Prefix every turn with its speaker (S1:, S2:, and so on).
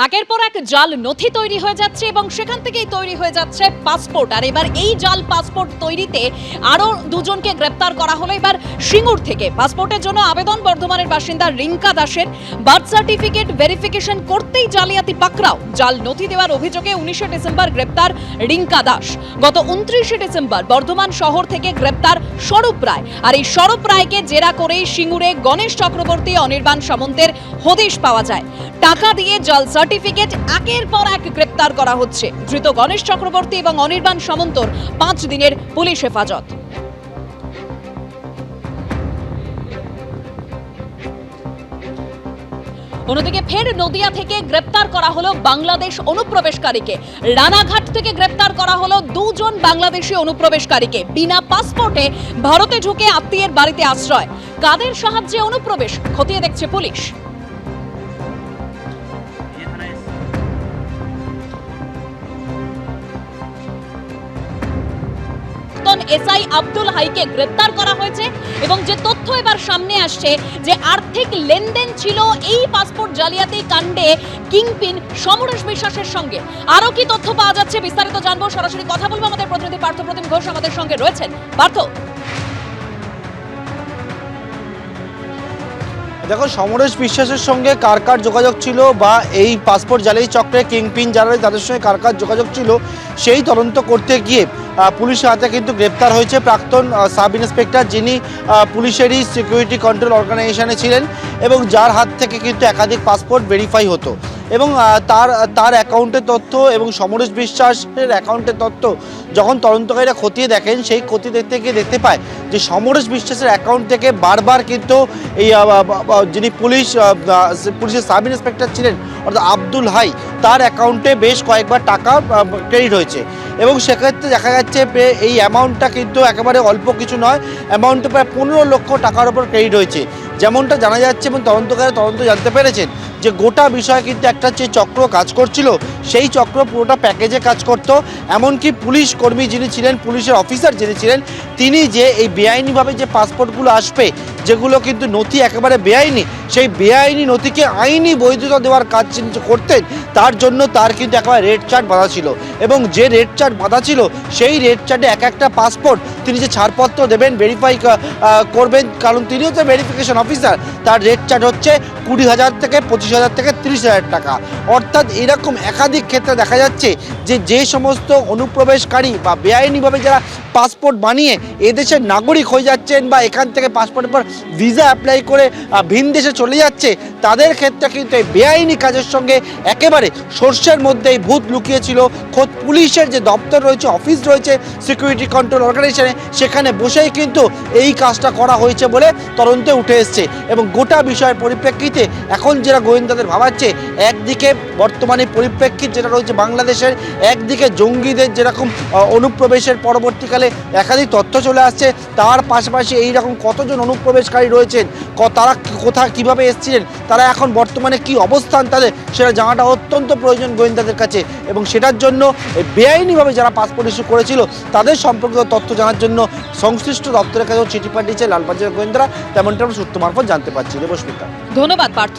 S1: একের পর এক জাল নথি তৈরি হয়ে যাচ্ছে এবং সেখান থেকেই তৈরি হয়ে যাচ্ছে পাসপোর্ট। আর এবার এই জাল পাসপোর্ট তৈরিতে আরো দুজনকে গ্রেপ্তার করা হলো এবার সিঙ্গুর থেকে। পাসপোর্টের জন্য আবেদন বর্ধমানের বাসিন্দা রিঙ্কা দাসের। বার্থ সার্টিফিকেট ভেরিফিকেশন করতেই জালিয়াতি পাকড়াও। জাল নথি দেওয়ার অভিযোগে 19শে ডিসেম্বর গ্রেপ্তার রিঙ্কা দাস। গত 29শে ডিসেম্বর বর্ধমান শহর থেকে গ্রেপ্তার স্বরূপ রায়। আর এই স্বরূপ রায়কে জেরা করেই সিঙ্গুরে গণেশ চক্রবর্তী, অনির্বাণ সামন্তের হদিশ পাওয়া যায়। টাকা দিয়ে জাল সার্টিফিকেট একের পর এক গ্রেপ্তার করা হচ্ছে। ধৃত গণেশ চক্রবর্তী এবং অনির্বাণ সামন্তর 5 দিনের পুলিশ হেফাজত। অন্যদিকে ফের নদিয়া থেকে গ্রেপ্তার করা হলো বাংলাদেশ অনুপ্রবেশকারীকে। রানাঘাট থেকে গ্রেপ্তার করা হলো 2 জন বাংলাদেশি অনুপ্রবেশকারীকে। বিনা পাসপোর্টে ভারতে ঢুকে আত্মীয়ের বাড়িতে আশ্রয়। কাদের সাহায্যে অনুপ্রবেশ খতিয়ে দেখছে পুলিশ। এসআই আব্দুল হাইকে গ্রেপ্তার করা হয়েছে এবং যে তথ্য এবার সামনে আসছে যে আর্থিক লেনদেন ছিল এই পাসপোর্ট জালিয়াতি কাণ্ডে কিংপিন সমরেশ বিশ্বাসের সঙ্গে। আরো কি তথ্য পাওয়া যাচ্ছে বিস্তারিত জানবো, সরাসরি কথা বলবো আমাদের প্রতিনিধি পার্থ প্রতিম ঘোষ আমাদের সঙ্গে রয়েছেন। পার্থ,
S2: দেখো, সমরেশ বিশ্বাসের সঙ্গে কার কার যোগাযোগ ছিল বা এই পাসপোর্ট জালিয়াতি চক্রে কিংপিন যারা তাদের সঙ্গে কার কার যোগাযোগ ছিল সেই তদন্ত করতে গিয়ে পুলিশের হাতে কিন্তু গ্রেপ্তার হয়েছে প্রাক্তন সাব ইন্সপেক্টর, যিনি পুলিশেরই সিকিউরিটি কন্ট্রোল অর্গানাইজেশনে ছিলেন এবং যার হাত থেকে কিন্তু একাধিক পাসপোর্ট ভেরিফাই হতো এবং তার অ্যাকাউন্টের তথ্য এবং সমরেশ বিশ্বাসের অ্যাকাউন্টের তথ্য যখন তদন্তকারীরা খতিয়ে দেখেন, সেই খতিয়ে দেখতে গিয়ে দেখতে পায় যে সমরেশ বিশ্বাসের অ্যাকাউন্ট থেকে বারবার কিন্তু এই যিনি পুলিশের সাব ইন্সপেক্টর ছিলেন অর্থাৎ আব্দুল হাই, তার অ্যাকাউন্টে বেশ কয়েকবার টাকা ক্রেডিট হয়েছে এবং সেক্ষেত্রে দেখা যাচ্ছে এই অ্যামাউন্টটা কিন্তু একেবারে অল্প কিছু নয়, অ্যামাউন্টটা প্রায় 15 লক্ষ টাকার ওপর ক্রেডিট হয়েছে। যেমনটা জানা যাচ্ছে এবং তদন্তকারীরা তদন্ত জানতে পেরেছেন যে গোটা বিষয় কিন্তু একটা যে চক্র কাজ করছিল, সেই চক্র পুরোটা প্যাকেজে কাজ করতো। এমনকি পুলিশ কর্মী যিনি ছিলেন, পুলিশের অফিসার যিনি ছিলেন, তিনি যে এই বেআইনিভাবে যে পাসপোর্টগুলো আসবে, যেগুলো কিন্তু নথি একেবারে বেআইনি, সেই বেআইনি নথিকে আইনি বৈধতা দেওয়ার কাজ করতেন, তার জন্য তার কিন্তু একেবারে রেড চার্ট বাঁধা ছিল এবং যে রেড চার্ট বাঁধা ছিল সেই রেড চার্টে এক একটা পাসপোর্ট তিনি যে ছাড়পত্র দেবেন, ভেরিফাই করবেন, কারণ তিনি হচ্ছে ভেরিফিকেশন অফিসার, তার রেড চার্ট হচ্ছে 20,000 থেকে 25,000 থেকে 30,000 টাকা। অর্থাৎ এরকম একাধিক ক্ষেত্রে দেখা যাচ্ছে যে সমস্ত অনুপ্রবেশকারী বা বেআইনিভাবে যারা পাসপোর্ট বানিয়ে এদেশের নাগরিক হয়ে যাচ্ছেন বা এখান থেকে পাসপোর্টের পর ভিসা অ্যাপ্লাই করে ভিন দেশে চলে যাচ্ছে, তাদের ক্ষেত্রে কিন্তু এই বেআইনি কাজের সঙ্গে একেবারে সর্ষের মধ্যেই ভূত লুকিয়েছিল। খোদ পুলিশের যে দপ্তর রয়েছে, অফিস রয়েছে সিকিউরিটি কন্ট্রোল অর্গানাইজেশনে, সেখানে বসেই কিন্তু এই কাজটা করা হয়েছে বলে তদন্তে উঠে এসছে। এবং গোটা বিষয়ের পরিপ্রেক্ষিতে এখন যেটা গোয়েন্দাদের ভাবাচ্ছে, একদিকে বর্তমানে পরিপ্রেক্ষিত যেটা রয়েছে বাংলাদেশের, একদিকে জঙ্গিদের যেরকম অনুপ্রবেশের পরবর্তীকালে একাধিক তথ্য চলে আসছে, তার পাশাপাশি এইরকম কতজন অনুপ্রবেশকারী রয়েছেন, তারা কোথায় কীভাবে এসেছিলেন, তারা এখন বর্তমানে কি অবস্থান তাদের, সেটা জানাটা অত্যন্ত প্রয়োজন গোয়েন্দাদের কাছে। এবং সেটার জন্য বেআইনিভাবে যারা পাসপোর্ট ইস্যু করেছিল তাদের সম্পর্কিত তথ্য জানার জন্য সংশ্লিষ্ট দপ্তরের কাছেও চিঠি পাঠিয়েছে লালবাজার গোয়েন্দারা, তেমনটা আমরা সূত্র মারফত জানতে পারছি। দেবস্মিতা,
S1: ধন্যবাদ পার্থ।